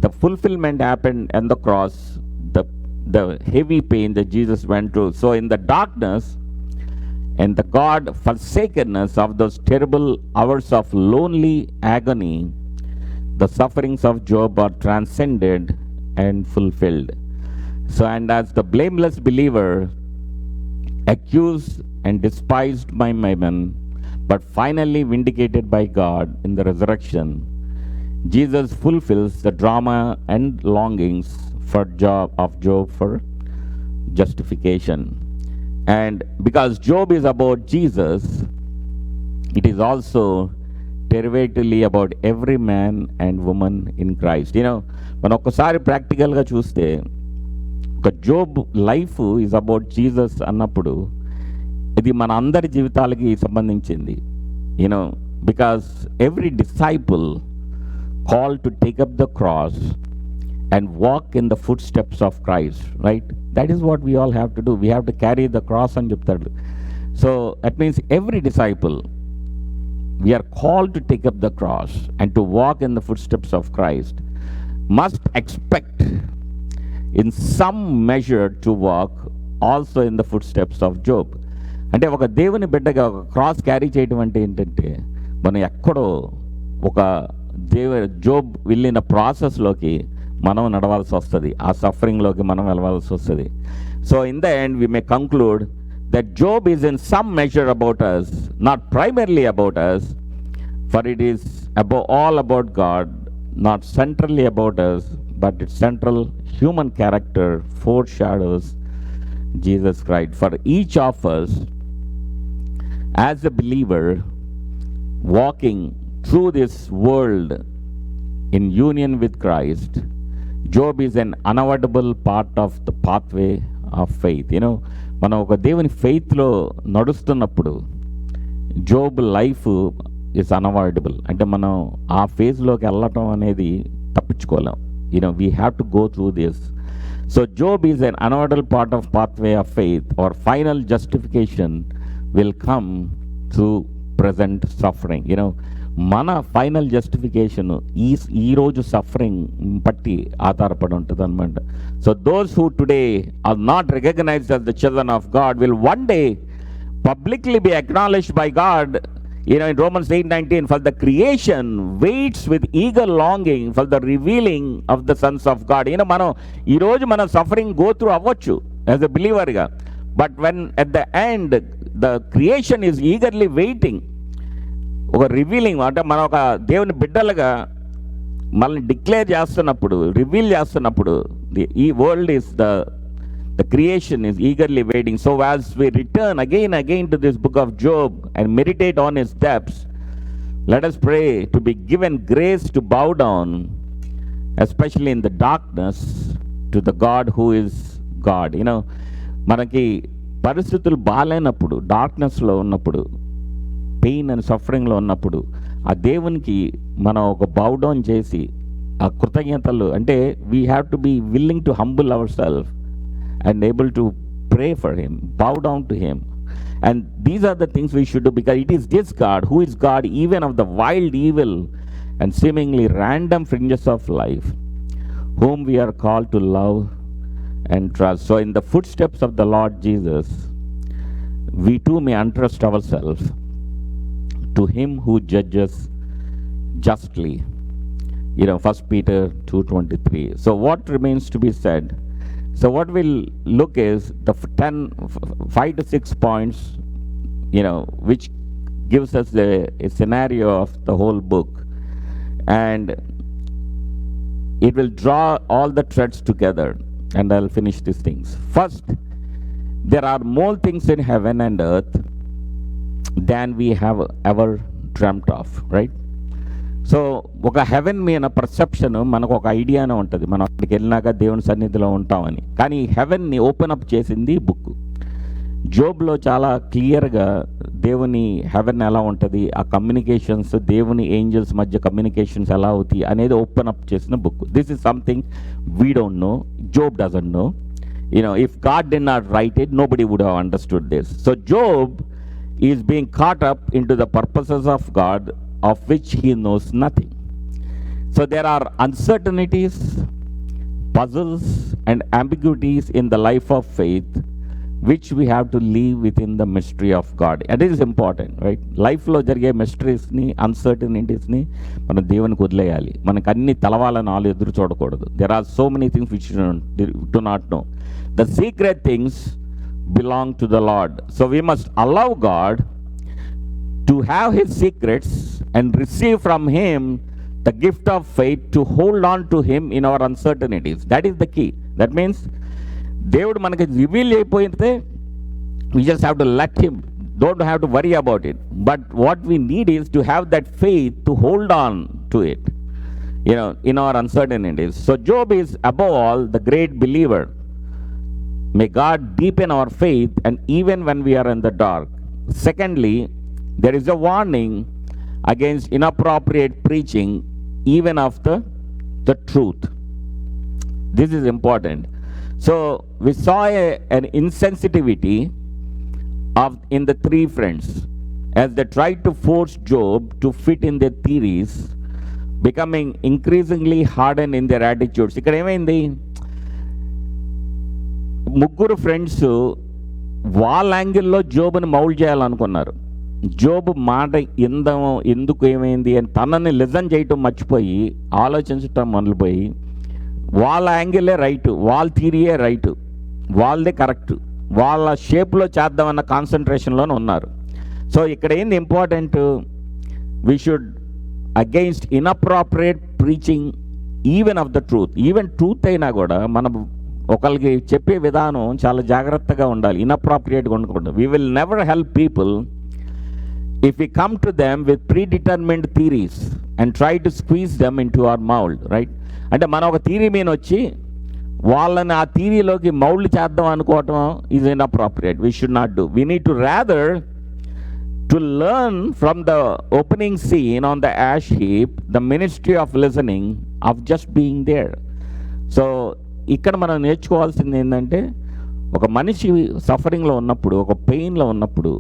the fulfillment happened on the cross, the heavy pain that Jesus went through. So in the darkness and the God forsakenness of those terrible hours of lonely agony, the sufferings of Job are transcended and fulfilled. So, and as the blameless believer, accused and despised by men, but finally vindicated by God in the resurrection, Jesus fulfills the drama and longings of Job for justification. And because Job is about Jesus, it is also derivatively about every man and woman in Christ. మనం ఒక్కసారి ప్రాక్టికల్గా చూస్తే, ఒక Job life is about Jesus అన్నప్పుడు ఇది మన అందరి జీవితాలకి సంబంధించింది. Because every disciple call to take up the cross and walk in the footsteps of Christ, right? That is what we all have to do. We have to carry the cross and చెప్తాడు. So that means every disciple, we are called to take up the cross and to walk in the footsteps of Christ, must expect in some measure to walk also in the footsteps of Job. అంటే ఒక దేవుని బిడ్డగా ఒక cross carry చేయడం అంటే ఏంటంటే, మనం ఎక్కడో ఒక జోబ్ వెళ్ళిన ప్రాసెస్లోకి మనం నడవాల్సి వస్తుంది, ఆ సఫరింగ్లోకి మనం వెళ్ళవలసి వస్తుంది. So in the end we may conclude that Job is in some measure about us, not primarily about us, for it is all about God, not centrally about us, but its central human character foreshadows Jesus Christ. For each of us, as a believer, walking through this world in union with Christ, Job is an unavoidable part of the pathway of faith. మనం ఒక దేవుని ఫెయిత్లో నడుస్తున్నప్పుడు Job life is unavoidable. అంటే మనం ఆ ఫేజ్లోకి వెళ్ళటం అనేది తప్పించుకోలేం. We have to go through this. So Job is an unavoidable part of pathway of faith. Our final justification will come through present suffering. మన ఫైనల్ జస్టిఫికేషన్ ఈరోజు సఫరింగ్ బట్టి ఆధారపడి ఉంటుంది అనమాట. So those who today are not recognized as the children of God will one day publicly be acknowledged by God. In Romans 8:19, for the creation waits with eager longing for the revealing of the sons of God. మనం ఈరోజు మన suffering go through అవ్వచ్చు as a బిలీవర్గా, but when at the end the creation is eagerly waiting. ఒక revealing అంటే మనం ఒక దేవుని బిడ్డలుగా మనల్ని డిక్లేర్ చేస్తున్నప్పుడు, రివీల్ చేస్తున్నప్పుడు, ఈ world is the creation is eagerly waiting. So as we return again to this book of Job and meditate on his depths, let us pray to be given grace to bow down, especially in the darkness, to the God who is God. మనకి పరిస్థితులు బాగాలేనప్పుడు, డార్క్నెస్లో ఉన్నప్పుడు, pain and సఫరింగ్లో ఉన్నప్పుడు ఆ దేవునికి మనం ఒక బౌ down చేసి ఆ కృతజ్ఞతలు, అంటే we have to be willing to humble our self and able to pray for him, bow down to him. And these are the things we should do, because it is this God who is God even of the wild, evil and seemingly random fringes of life, whom we are called to love and trust. So in the footsteps of the Lord Jesus, we too may entrust ourselves to him who judges justly. 1 Peter 2:23. So what remains to be said? So what we'll look is the 5 to 6 points, which gives us a scenario of the whole book, and it will draw all the threads together, and I'll finish these things. First, there are more things in heaven and earth than we have ever dreamt of, right? So ఒక haven మీద perception, మనకు ఒక ఐడియానే ఉంటుంది, మనం అక్కడికి వెళ్ళినాక దేవుని సన్నిధిలో ఉంటామని. కానీ హెవెన్ని ఓపెన్ అప్ చేసింది బుక్. జోబ్లో చాలా క్లియర్గా దేవుని హెవెన్ ఎలా ఉంటుంది, ఆ కమ్యూనికేషన్స్, దేవుని ఏంజల్స్ మధ్య కమ్యూనికేషన్స్ ఎలా అవుతాయి అనేది ఓపెన్ అప్ చేసిన book. This is something we don't know, Job doesn't know. If God did not write it, nobody would have understood this. So Job is being caught up in to the purposes of God, of which he knows nothing. So there are uncertainties, puzzles and ambiguities in the life of faith, which we have to leave within the mystery of God. And it is important, right? Life lo jarige mysteries ni, uncertainties ni mana devuniki వదిలేయాలి. మనకు అన్ని తలవాలని ఆలు ఎదురు చూడకూడదు. There are so many things which we do not know. The secret things belong to the Lord. So we must allow God to have his secrets and receive from him the gift of faith to hold on to him in our uncertainties. That is the key. That means దేవుడు మనకి reveal అయిపోయితే we just have to let him, don't have to worry about it. But what we need is to have that faith to hold on to it, in our uncertainties. So Job is above all the great believer. May God deepen our faith, and even when we are in the dark. Secondly, there is a warning against inappropriate preaching, even of the truth. This is important. So we saw an insensitivity in the three friends as they tried to force Job to fit in their theories, becoming increasingly hardened in their attitudes. ఇక్కడ ఏమైంది, ముగ్గురు friends వాళ్ళ యాంగిల్లో జోబుని mould చేయాలనుకున్నారు. జోబు మాట ఎందుకు ఏమైంది అని తనని లిజన్ చేయటం మర్చిపోయి ఆలోచించటం మొదలుపోయి వాళ్ళ యాంగిలే రైటు, వాళ్ళ థియరీయే రైటు, వాళ్ళదే కరెక్ట్, వాళ్ళ షేప్లో చేద్దామన్న కాన్సన్ట్రేషన్లోనే ఉన్నారు. సో ఇక్కడ ఏంది important, we should against inappropriate preaching even of the truth. Even truth అయినా కూడా మనం ఒకరికి చెప్పే విధానం చాలా జాగ్రత్తగా ఉండాలి, ఇన్అప్రాపరియేట్గా ఉండకూడదు. We will never help people if we come to them with predetermined theories and try to squeeze them into our mold, right? అంటే మనం ఒక థీరీ మీద వచ్చి వాళ్ళని ఆ థీరీలోకి మౌల్డ్ చేద్దాం అనుకోవటం is inappropriate. We should not do. We need to rather to learn from the opening scene on the ash heap the ministry of listening, of just being there. So ఇక్కడ మనం నేర్చుకోవాల్సింది ఏంటంటే, ఒక మనిషి సఫరింగ్లో ఉన్నప్పుడు, ఒక పెయిన్లో ఉన్నప్పుడు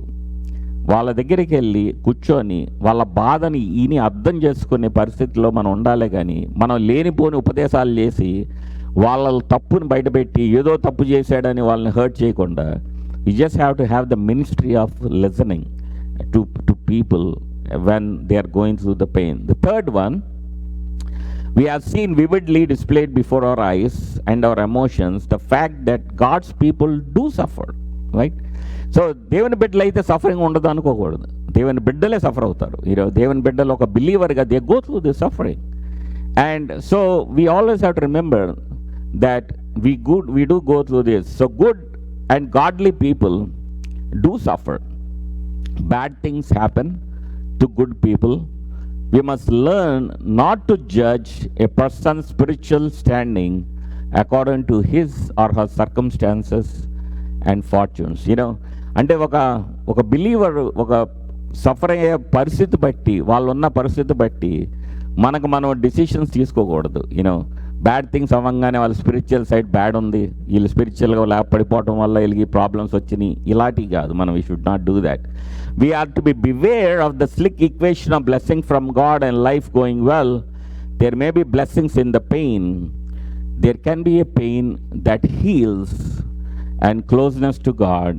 వాళ్ళ దగ్గరికి వెళ్ళి కూర్చొని వాళ్ళ బాధని ఈని అర్థం చేసుకునే పరిస్థితిలో మనం ఉండాలి. కానీ మనం లేనిపోని ఉపదేశాలు చేసి వాళ్ళ తప్పుని బయటపెట్టి ఏదో తప్పు చేశాడని వాళ్ళని హర్ట్ చేయకుండా, you just have to have the ministry of listening to people when they are going through the pain. The third one, we have seen vividly displayed before our eyes and our emotions the fact that God's people do suffer, right? So దేవుని బిడ్డలు అయితే suffering ఉండదు అనుకోకూడదు. దేవుని బిడ్డలే suffer అవుతారు. ఈరోజు దేవుని బిడ్డలు ఒక బిలీవర్గా they go through the suffering. And so we always have to remember that we do go through this. So good and godly people do suffer. Bad things happen to good people. We must learn not to judge a person's spiritual standing according to his or her circumstances and fortunes. అంటే ఒక believer ఒక suffer అయ్యే పరిస్థితి బట్టి, వాళ్ళు ఉన్న పరిస్థితి బట్టి మనం డిసిషన్స్ తీసుకోకూడదు. బ్యాడ్ థింగ్స్ అవ్వగానే వాళ్ళ స్పిరిచువల్ సైడ్ బ్యాడ్ ఉంది, వీళ్ళు స్పిరిచువల్గా లేపడిపోవటం వల్ల వీళ్ళకి ప్రాబ్లమ్స్ వచ్చినాయి, ఇలాంటివి కాదు. మనం we should not do that. We have to be beware of the slick equation of blessing from God and life going well. There may be blessings in the pain. There can be a pain that heals and closeness to God,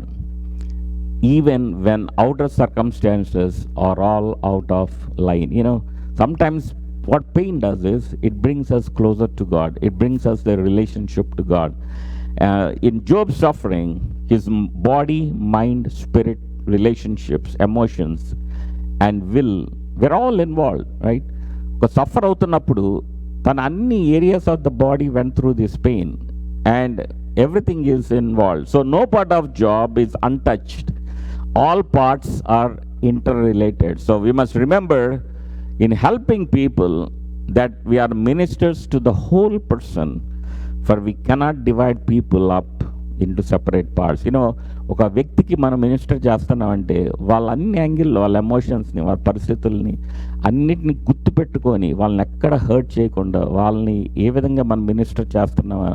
even when outer circumstances are all out of line. Sometimes what pain does is it brings us closer to God. It brings us the relationship to God. In Job's suffering, his body, mind, spirit, relationships, emotions and will were all involved, right? Because suffer అవుతున్నప్పుడు తన అన్ని areas of the body went through this pain and everything is involved. So no part of Job is untouched. All parts are interrelated. So we must remember in helping people that we are ministers to the whole person, for we cannot divide people up into separate parts. ఒక వ్యక్తికి మనం minister చేస్తున్నామంటే వాళ్ళ అన్ని యాంగిల్లో వాళ్ళ ఎమోషన్స్ని, వాళ్ళ పరిస్థితుల్ని అన్నిటిని గుర్తుపెట్టుకొని వాళ్ళని ఎక్కడ హర్ట్ చేయకుండా వాళ్ళని ఏ విధంగా మనం మినిస్టర్ చేస్తున్నామా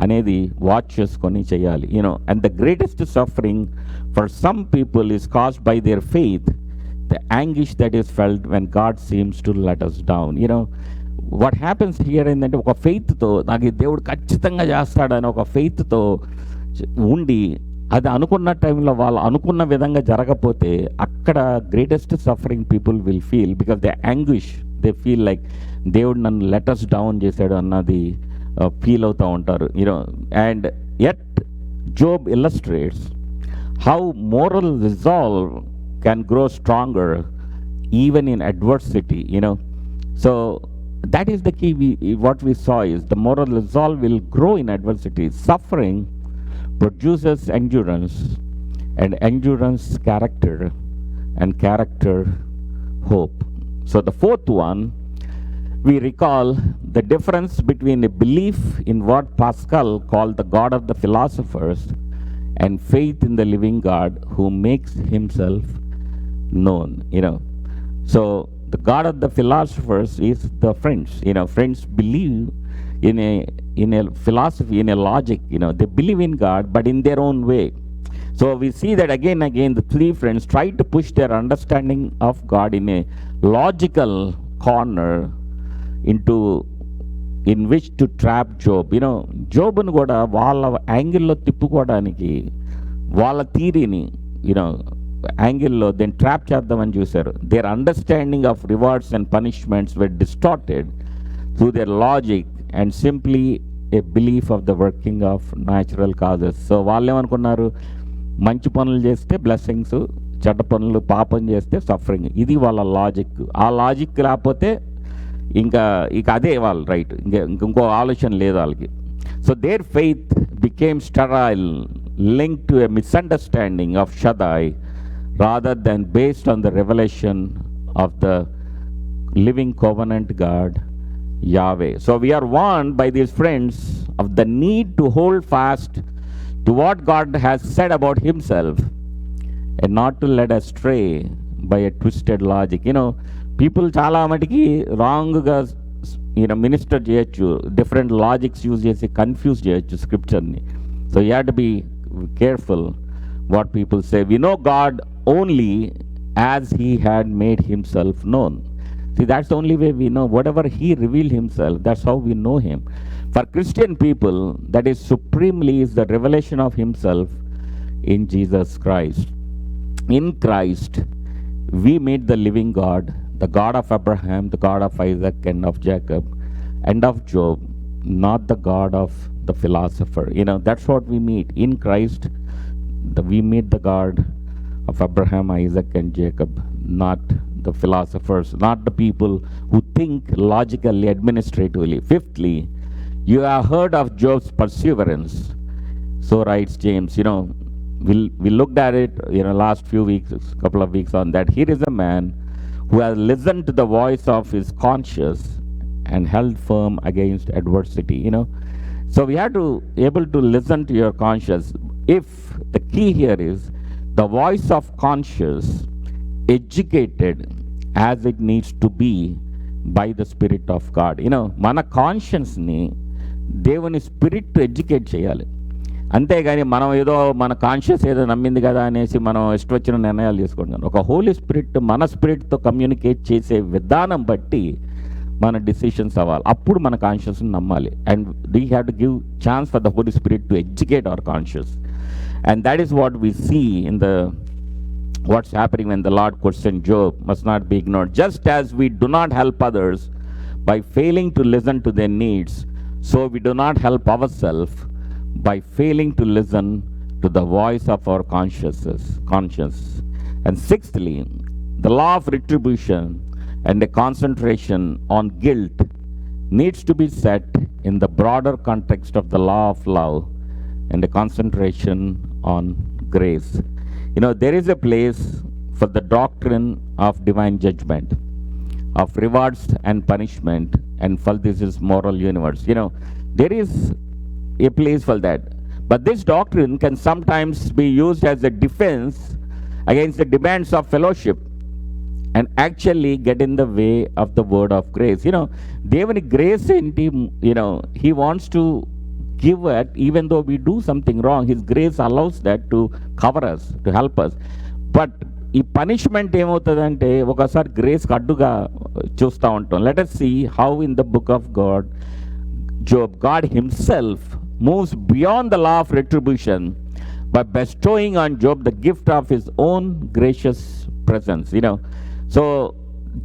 అనేది వాచ్ చేసుకొని చేయాలి. And the greatest suffering for some people is caused by their faith, the anguish that is felt when God seems to let us down. What happens here ఏంటంటే, ఒక ఫెయిత్తో నాకు దేవుడు ఖచ్చితంగా చేస్తాడని ఒక ఫెయిత్తో ఉండి అది అనుకున్న టైంలో వాళ్ళు అనుకున్న విధంగా జరగకపోతే అక్కడ greatest suffering people will feel, because they anguish, they feel like దేవుడు నన్ను లెటర్స్ డౌన్ చేశాడు అన్నది ఫీల్ అవుతూ ఉంటారు. And at Job illustrates how moral resolve can grow stronger even in adversity. So that is the key. What we saw is the moral resolve will grow in adversity. Suffering produces endurance, and endurance character, and character hope. So the fourth one, we recall the difference between a belief in what Pascal called the God of the philosophers and faith in the living God who makes himself known. So the God of the philosophers is the French. French believe in a philosophy, in a logic. They believe in God, but in their own way. So we see that again the three friends try to push their understanding of God in a logical corner in which to trap Job. జోబును కూడా వాళ్ళ యాంగిల్లో తిప్పుకోవడానికి వాళ్ళ థీరీని యాంగిల్లో then trap చేద్దామని చూశారు. Their understanding of rewards and punishments were distorted through their logic and simply a belief of the working of natural causes. So వాళ్ళు ఏమనుకున్నారు, మంచి పనులు చేస్తే బ్లెస్సింగ్స్, చెడ్డ పనులు పాపం చేస్తే సఫరింగ్. ఇది వాళ్ళ లాజిక్. ఆ లాజిక్ లేకపోతే ఇంకా అదే వాళ్ళు రైట్, ఇంకో ఆలోచన లేదు వాళ్ళకి. So their faith became sterile, link to a misunderstanding of షదాయ్ rather than based on the revolution of the living covenant God, Yahweh. So we are warned by these friends of the need to hold fast to what God has said about himself and not to let astray by a twisted logic. People చాలా మటుకి రాంగ్గా minister చేయొచ్చు, different logics use చేసి confuse చేయొచ్చు స్క్రిప్చర్ని. So you have to be careful what people say. We know God only as he had made himself known. See, that's the only way we know. Whatever he revealed himself, that's how we know him. For Christian people, that is supremely is the revelation of himself in Jesus Christ. In Christ, we meet the living God, the God of Abraham, the God of Isaac and of Jacob and of Job, not the God of the philosopher. That's what we meet. In Christ, we meet the God of Abraham, Isaac and Jacob, not the philosophers, not the people who think logically, administratively. Fifthly, you have heard of Job's perseverance. So writes James. We looked at it last few weeks, couple of weeks on that. Here is a man who has listened to the voice of his conscience and held firm against adversity. So we have to able to listen to your conscience. If the key here is the voice of conscience educated as it needs to be by the Spirit of God. మన కాన్షియన్స్ని దేవుని spirit educate చేయాలి. అంతేగాని మనం ఏదో మన conscious ఏదో నమ్మింది కదా అనేసి మనం ఇష్టం వచ్చిన నిర్ణయాలు తీసుకుంటాం. ఒక హోలీ స్పిరిట్ మన స్పిరిట్తో కమ్యూనికేట్ చేసే విధానం బట్టి మన డిసిషన్స్ అవ్వాలి. అప్పుడు మన కాన్షియస్ని నమ్మాలి. And we have to give chance for the Holy Spirit to educate our conscience. And that is what we see in the what's happening when the Lord questioned Job must not be ignored. Just as we do not help others by failing to listen to their needs, so we do not help ourselves by failing to listen to the voice of our conscience. And sixthly, the law of retribution and a concentration on guilt needs to be set in the broader context of the law of love and a concentration on grace. There is a place for the doctrine of divine judgment, of rewards and punishment, and for this is moral universe. There is a place for that. But this doctrine can sometimes be used as a defense against the demands of fellowship and actually get in the way of the word of grace. Devani grace enti, he wants to give it even though we do something wrong. His grace allows that to cover us, to help us. But ఈ punishment ఏమవుతుందంటే ఒకసారి గ్రేస్కి అడ్డుగా చూస్తూ ఉంటాం. Let us see how in the book of Job, God himself moves beyond the law of retribution by bestowing on Job the gift of his own gracious presence. So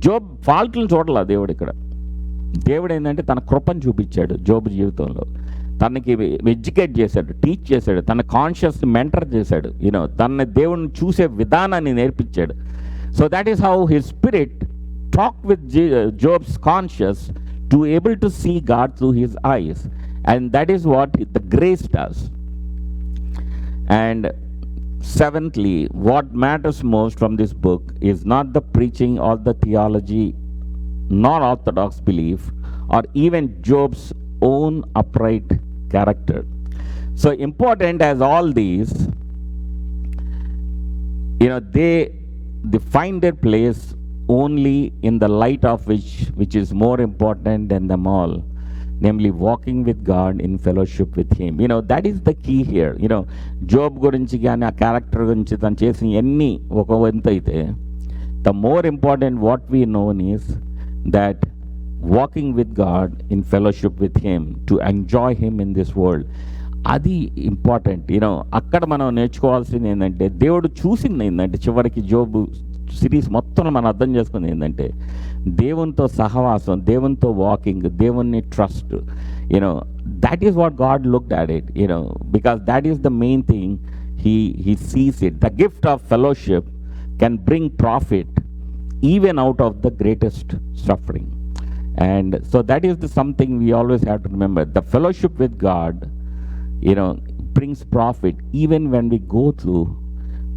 Job ఫాల్ట్లను చూడాల దేవుడు ఏంటంటే తన కృపను చూపించాడు జోబ్ జీవితంలో. తనకి educate చేశాడు, టీచ్ చేశాడు, తన కాన్షియస్ మెంటర్ చేశాడు. తన దేవుని చూసే విధానాన్ని నేర్పించాడు. So that is how his Spirit talk with Job's conscience to able to see God through his eyes. And that is what the grace does. And seventhly, what matters most from this book is not the preaching or the theology, nor orthodox belief, or even Job's own upright character. So important as all these, they find their place only in the light of which is more important than them all, namely walking with God in fellowship with him. That is the key here. Job గురించి కానీ ఆ character గురించి తను చేసిన ఎన్ని ఒక వంతు అయితే, the more important what we know is that walking with God in fellowship with him, to enjoy him in this world, అది ఇంపార్టెంట్. అక్కడ మనం నేర్చుకోవాల్సింది ఏంటంటే, దేవుడు చూసింది ఏంటంటే, చివరికి జోబు సిరీస్ మొత్తం మనం అర్థం చేసుకుంది ఏంటంటే, దేవునితో సహవాసం, దేవునితో వాకింగ్, దేవుని trust, that is what God looked at it, because that is the main thing. He sees it. The gift of fellowship can bring profit even out of the greatest suffering. And so that is something we always have to remember. The fellowship with God, brings profit even when we go through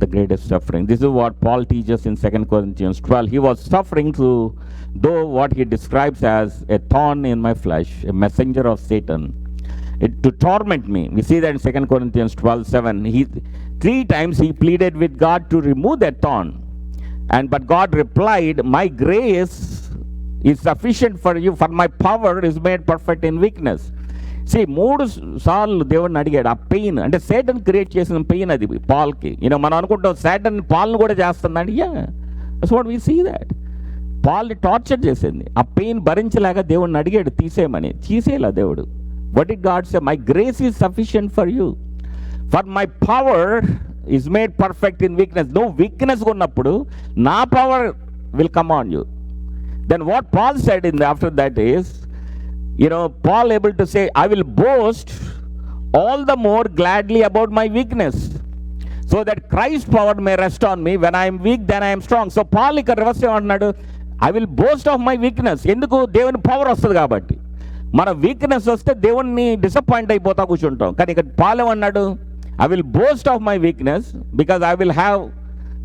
the greatest suffering. This is what Paul teaches in 2 Corinthians 12. He was suffering through, though what he describes as a thorn in my flesh, a messenger of Satan, to torment me. We see that in 2 Corinthians 12:7. 3 times he pleaded with God to remove that thorn. But God replied, my grace is sufficient for you, for my power is made perfect in weakness. See, 3 సార్లు దేవుడిని అడిగాడు. ఆ pain అంటే Satan create చేసిన pain అది పాల్కి. మనం అనుకుంటాం Satan పాల్ను కూడా చేస్తుందండి. That's what we see that. పాల్ని టార్చర్ చేసింది. ఆ పెయిన్ భరించలేక దేవుడిని అడిగాడు తీసేయమని. తీసేలా దేవుడు. What did God say? My grace is sufficient for you, for my power is made perfect in weakness. నువ్వు వీక్నెస్గా ఉన్నప్పుడు నా power will come on you. Then what Paul said after that is, Paul able to say, I will boast all the more gladly about my weakness, so that Christ's power may rest on me. When I am weak, then I am strong. So Paul ఇక్కడ reverse ఏమంటున్నాడు? I will boast of my weakness. ఎందుకు? దేవుని power వస్తుంది కాబట్టి. మన weakness వస్తే దేవుణ్ణి disappoint అయిపోతా కూర్చుంటాం. కానీ ఇక్కడ పాల్ ఏమన్నాడు? I will boast of my weakness because I will have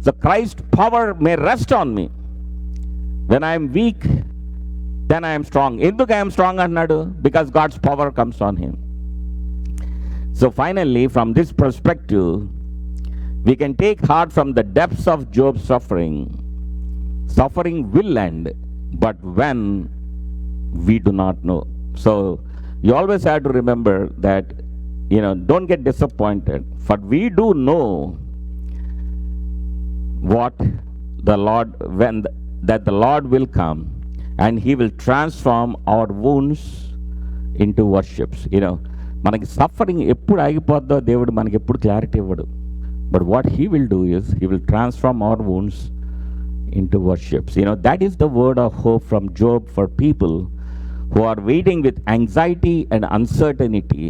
the Christ power may rest on me. When I am weak, then I am strong. ఎందుకు I am strong అన్నాడు? Because God's power comes on him. So finally, from this perspective, we can take heart from the depths of Job's suffering. Suffering will end, but when, we do not know. So you always have to remember that, don't get disappointed. For we do know what the Lord, that the Lord will come and he will transform our wounds into worships. మనకి suffering ఎప్పుడు ఆగిపోద్దో దేవుడు మనకి ఎప్పుడు clarity ఇవ్వడు. But what he will do is he will transform hour wounds into worships. That is the word of hope from Job for people who are waiting with anxiety and uncertainty,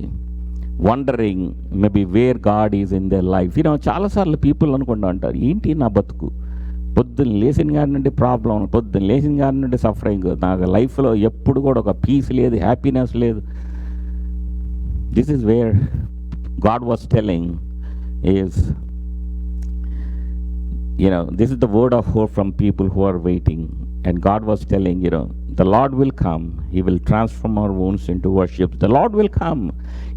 wondering maybe where God is in their life. చాలాసార్లు people అనుకుంటూ ఉంటారు, ఏంటి నా బతుకు, పొద్దున్న లేచిన గారి నుండి ప్రాబ్లం, పొద్దున్న లేచిన గారి నుండి సఫరింగ్, నాకు లైఫ్లో ఎప్పుడు కూడా ఒక పీస్ లేదు, హ్యాపీనెస్ లేదు. This is where God was telling is, this is the word of hope from people who are waiting. And God was telling, the Lord will come. He will transform our wounds into worship. The Lord will come.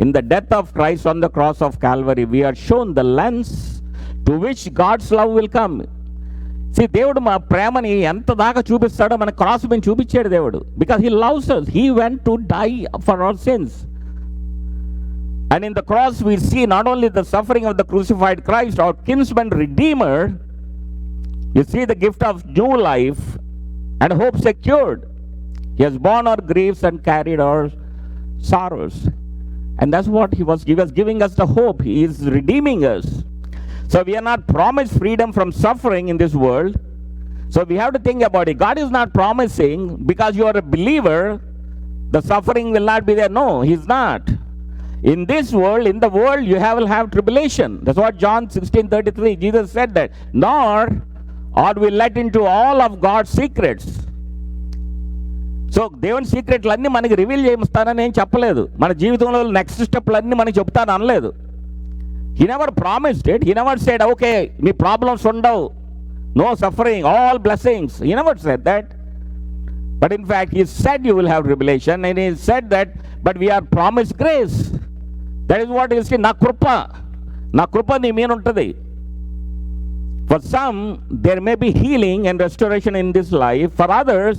In the death of Christ on the cross of Calvary, we are shown the lens to which God's love will come. See, దేవుడు మా ప్రేమని ఎంత దాకా చూపిస్తాడో మన cross మీద చూపించాడు దేవుడు. Because he loves us. He went to die for our sins. And in the cross we see not only the suffering of the crucified Christ, our kinsman redeemer. You see the gift of new life and hope secured. He has borne our griefs and carried our sorrows. And that's what he was giving us the hope. He is redeeming us. So we are not promised freedom from suffering in this world. So we have to think about it. God is not promising because you are a believer, the suffering will not be there. No, he's not. In this world, in the world, you will have tribulation. That's what John 16:33, Jesus said that. Nor are we let into all of God's secrets. So దేవుని సీక్రెట్లన్నీ మనకి reveal చేయిస్తానని ఏం చెప్పలేదు. మన జీవితంలో next స్టెప్లన్నీ మనకి చెప్తాను అనలేదు. He never promised it. He never said, okay, me problems ఉండవు, no suffering, all blessings. He never said that. But in fact, he said you will have tribulation, and he said that, but we are promised grace. That is what he said, నా కృప నీ మీద ఉంటుంది. For some, there may be healing and restoration in this life. For others,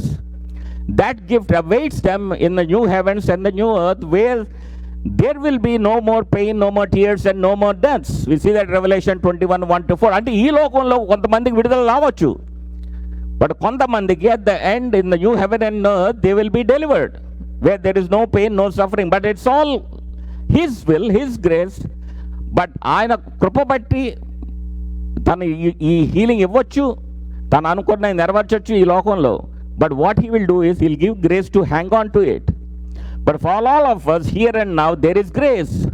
that gift awaits them in the new heavens and the new earth, where there will be no more pain, no more tears, and no more deaths. We see that Revelation 21:1-4. అంటే ఈ లోకంలో కొంతమందికి విడుదల రావచ్చు, but కొంతమందికి at the end in the new heaven and earth they will be delivered, where there is no pain, no suffering. But it's all his will, his grace. But ఆయన కృప బట్టి తను ఈ హీలింగ్ ఇవ్వచ్చు, తను అనుకున్న నెరవేర్చవచ్చు ఈ లోకంలో. But what he will do is heal give grace to hang on to it. But for all of us, here and now, there is grace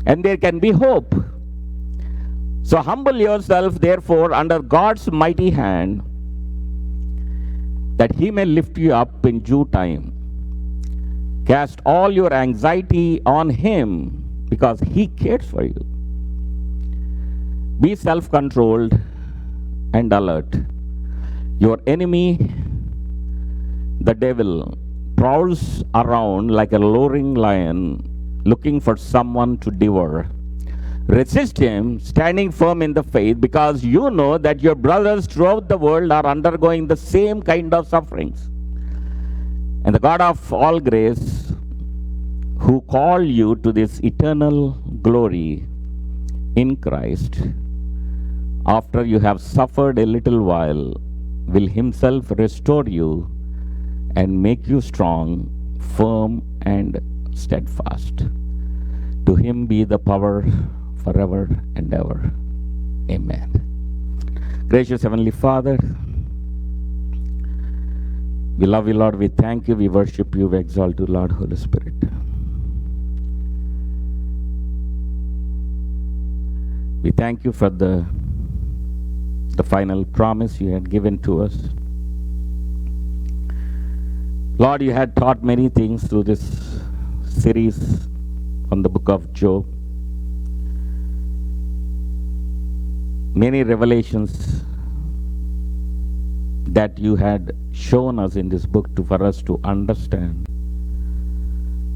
and there can be hope. So humble yourself, therefore, under God's mighty hand, that He may lift you up in due time. Cast all your anxiety on Him, because He cares for you. Be self-controlled and alert. Your enemy, the devil, prowls around like a roaring lion, looking for someone to devour. Resist him, standing firm in the faith, because you know that your brothers throughout the world are undergoing the same kind of sufferings. And the God of all grace, who called you to this eternal glory in Christ, after you have suffered a little while, will Himself restore you and make you strong, firm, and steadfast. To Him be the power forever and ever. Amen. Gracious Heavenly Father, we love you, Lord. We thank you. We worship you. We exalt you, Lord, Holy Spirit. We thank you for the final promise you had given to us. Lord, you had taught many things through this series on the book of Job. Many revelations that you had shown us in this book for us to understand,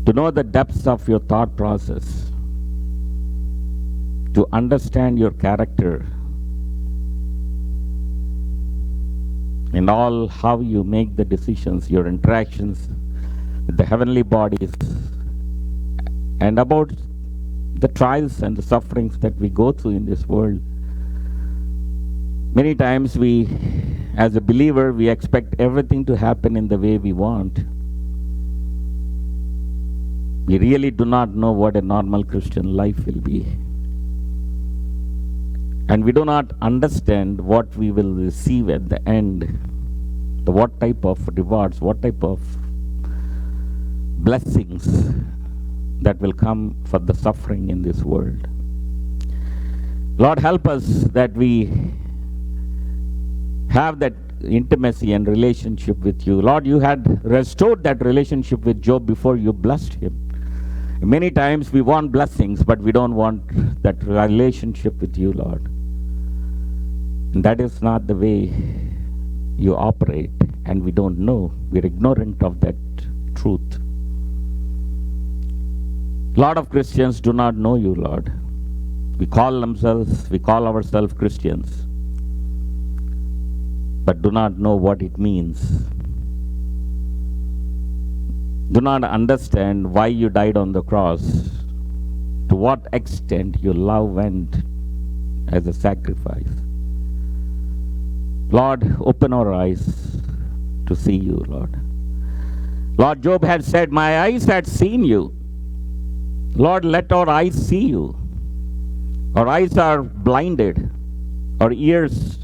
to know the depths of your thought process, to understand your character and all how you make the decisions, your interactions with the heavenly bodies, and about the trials and the sufferings that we go through in this world. Many times we, as a believer, we expect everything to happen in the way we want. We really do not know what a normal Christian life will be. And we do not understand what we will receive at the end, what type of rewards, what type of blessings that will come for the suffering in this world. Lord, help us that we have that intimacy and relationship with you. Lord, you had restored that relationship with Job before you blessed him. Many times we want blessings, but we don't want that relationship with you, Lord. And that is not the way you operate, and we don't know. We're ignorant of that truth. A lot of Christians do not know you, Lord. We call ourselves Christians, but do not know what it means. Do not understand why you died on the cross, to what extent your love went as a sacrifice. Lord, open our eyes to see you, Lord. Lord, Job had said, my eyes had seen you. Lord, let our eyes see you. Our eyes are blinded. Our ears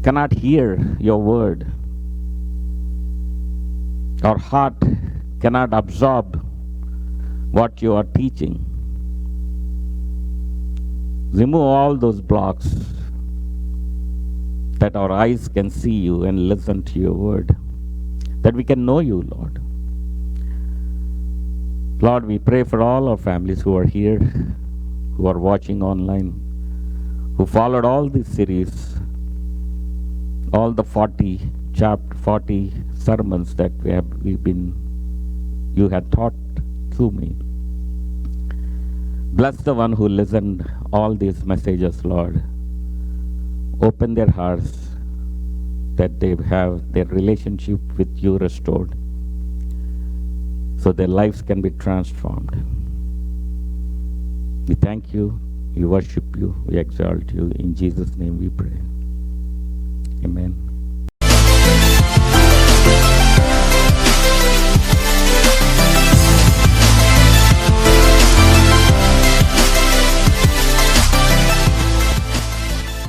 cannot hear your word. Our heart cannot absorb what you are teaching. Remove all those blocks that our eyes can see you and listen to your word, that we can know you, Lord. Lord, we pray for all our families who are here, who are watching online, who followed all this series, all the 40 sermons that you had taught through me. Bless the one who listened all these messages, Lord. Open their hearts that they have their relationship with you restored, so their lives can be transformed. We thank you, we worship you, we exalt you. In Jesus' name we pray. Amen.